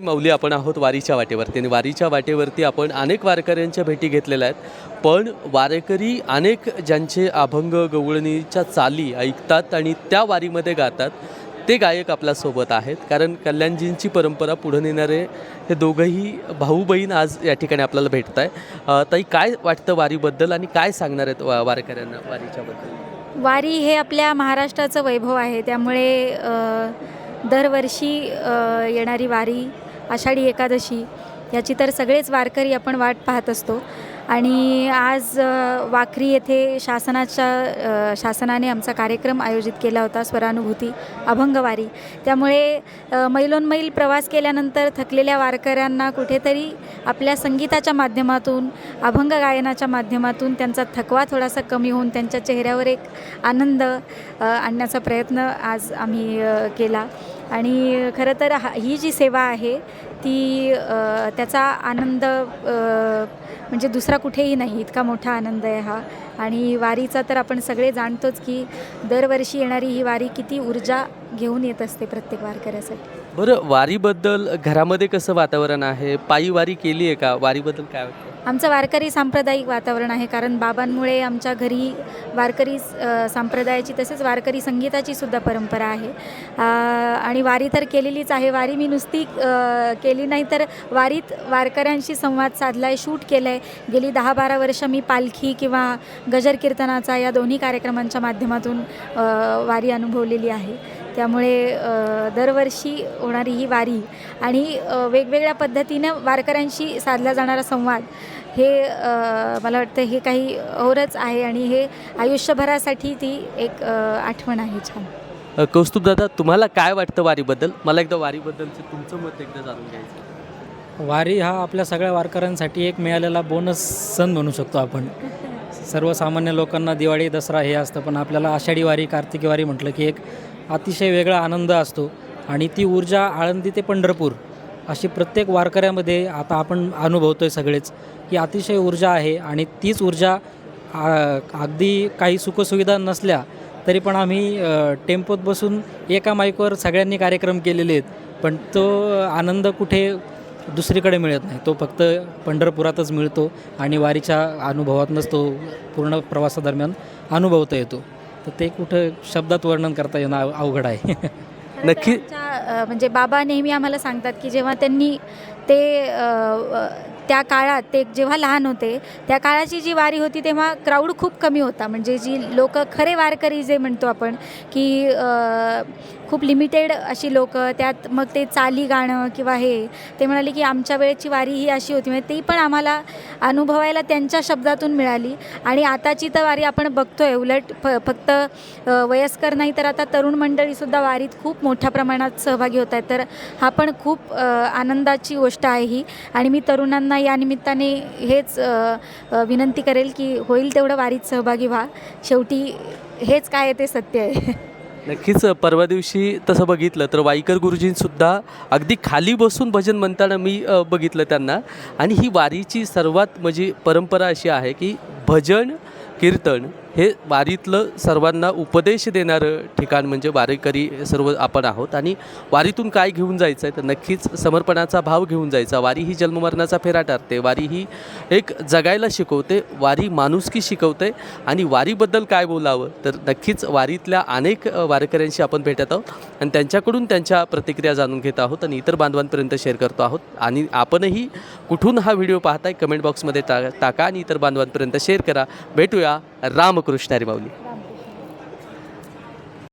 माऊली, आपण आहोत वारीच्या वाटेवरती आणि वारीच्या वाटेवरती आपण अनेक वारकऱ्यांच्या भेटी घेतलेल्या आहेत. पण वारकरी अनेक ज्यांचे अभंग गवळणीच्या चाली ऐकतात आणि त्या वारीमध्ये गातात ते गायक आपल्यासोबत आहेत. कारण कल्याणजींची परंपरा पुढे नेणारे हे दोघंही भाऊ बहीण आज या ठिकाणी आपल्याला भेटत आहे. ताई, काय वाटतं वारीबद्दल आणि काय सांगणार आहेत वारकऱ्यांना वारीच्याबद्दल? वारी हे आपल्या महाराष्ट्राचं वैभव आहे. त्यामुळे दरवर्षी येणारी वारी, आषाढी एकादशी याची तर सगळेच वारकरी आपण वाट पाहत असतो. आणि आज वाखरी येथे शासनाने आमचा कार्यक्रम आयोजित केला होता, स्वरानुभूती अभंगवारी. त्यामुळे मैलोनमैल प्रवास केल्यानंतर थकलेल्या वारकऱ्यांना कुठेतरी आपल्या संगीताच्या माध्यमातून, अभंग गायनाच्या माध्यमातून त्यांचा थकवा थोडासा कमी होऊन त्यांच्या चेहऱ्यावर एक आनंद आणण्याचा प्रयत्न आज आम्ही केला. आणि खरं तर ही जी सेवा आहे ती त्याचा आनंद म्हणजे दुसरा कुठेही नाही, इतका मोठा आनंद आहे हा. आणि वारीचा तर आपण सगळे जाणतोच की दरवर्षी येणारी ही वारी किती ऊर्जा घेऊन येत असते प्रत्येक वारकऱ्यासाठी. बरं, वारीबद्दल घरामध्ये कसं वातावरण आहे? पायी वारी केली आहे का? वारीबद्दल काय वाटतं? आमचं वारकरी सांप्रदायिक वातावरण आहे, कारण बाबांमुळे आमच्या घरी वारकरी संप्रदायाची तसेच वारकरी संगीताची सुद्धा परंपरा आहे. आणि वारी तर केलेलीच आहे. वारी मी नुसती केली नाही, तर वारीत वारकऱ्यांशी संवाद साधला आहे, शूट केलं आहे. गेली 10-12 वर्ष मी पालखी किंवा गजर कीर्तनाचा या दोन्ही कार्यक्रमांच्या माध्यमातून वारी अनुभवलेली आहे. त्यामुळे दरवर्षी होणारी ही वारी आणि वेगवेगळ्या पद्धतीनं वारकऱ्यांशी साधला जाणारा संवाद हे मला वाटतं हे काही औरच आहे आणि हे आयुष्यभरासाठी ती एक आठवण आहे छान. कौस्तुभ दादा, तुम्हाला काय वाटतं वारीबद्दल? मला एकदा वारीबद्दलचं तुमचं मत एकदा जाणून घ्यायचं. वारी हा आपल्या सगळ्या वारकऱ्यांसाठी एक मिळालेला बोनस सण म्हणू शकतो आपण. सर्वसामान्य लोकांना दिवाळी, दसरा हे असतं, पण आपल्याला आषाढी वारी, कार्तिकी वारी म्हटलं की एक अतिशय वेगळा आनंद असतो. आणि ती ऊर्जा आळंदी ते पंढरपूर अशी प्रत्येक वारकऱ्यामध्ये आता आपण अनुभवतो आहे सगळेच की अतिशय ऊर्जा आहे. आणि तीच ऊर्जा अगदी काही सुखसुविधा नसल्या तरी पण आम्ही टेम्पोत बसून एका माईकवर सगळ्यांनी कार्यक्रम केलेले आहेत, पण तो आनंद कुठे दुसरीकडे मिळत नाही. तो फक्त पंढरपुरातच मिळतो आणि वारीच्या अनुभवातूनच तो पूर्ण प्रवासादरम्यान अनुभवता येतो. तर ते कुठं शब्दात वर्णन करता येणं अवघड आहे. नक्की. म्हणजे बाबा नेहमी आम्हाला सांगतात की जेव्हा त्यांनी ते त्या काळात ते जेव्हा लहान होते त्या काळाची जी वारी होती तेव्हा क्राऊड खूप कमी होता. म्हणजे जी लोक खरे वारकरी जे म्हणतो आपण की खूप लिमिटेड अशी लोक, त्यात मग ते चाली गाणं किंवा हे, ते म्हणाले की आमच्या वेळेची वारी ही अशी होती. म्हणजे ती पण आम्हाला अनुभवायला त्यांच्या शब्दातून मिळाली. आणि आताची तर वारी आपण बघतो आहे उलट फक्त वयस्कर नाही तर आता तरुण मंडळीसुद्धा वारीत खूप मोठ्या प्रमाणात सहभागी होत आहेत. तर हा पण खूप आनंदाची गोष्ट आहे ही. आणि मी तरुणांना या निमित्ताने हेच विनंती करेल की होईल तेवढं वारीत सहभागी व्हा. शेवटी हेच काय ते सत्य आहे. नक्कीच. परवा दिवशी तसं बघितलं तर वाईकर गुरुजींसुद्धा अगदी खाली बसून भजन म्हणताना मी बघितलं त्यांना. आणि ही वारीची सर्वात म्हणजे परंपरा अशी आहे की भजन कीर्तन हे वारीतलं सर्वांना उपदेश देणारं ठिकाण म्हणजे वारकरी सर्व आपण आहोत. आणि वारीतून काय घेऊन जायचं आहे तर नक्कीच समर्पणाचा भाव घेऊन जायचा. वारी ही जन्ममरणाचा फेरा ठरते. वारी ही एक जगायला शिकवते. वारी माणुसकी शिकवते. आणि वारीबद्दल काय बोलावं तर नक्कीच वारीतल्या अनेक वारकऱ्यांशी आपण भेटत आहोत आणि त्यांच्याकडून त्यांच्या प्रतिक्रिया जाणून घेत आहोत आणि इतर बांधवांपर्यंत शेअर करतो आहोत. आणि आपणही कुठून हा व्हिडिओ पाहताय कमेंट बॉक्समध्ये टाका आणि इतर बांधवांपर्यंत शेअर करा. भेटूया. रामकृष्ण हरी माऊली.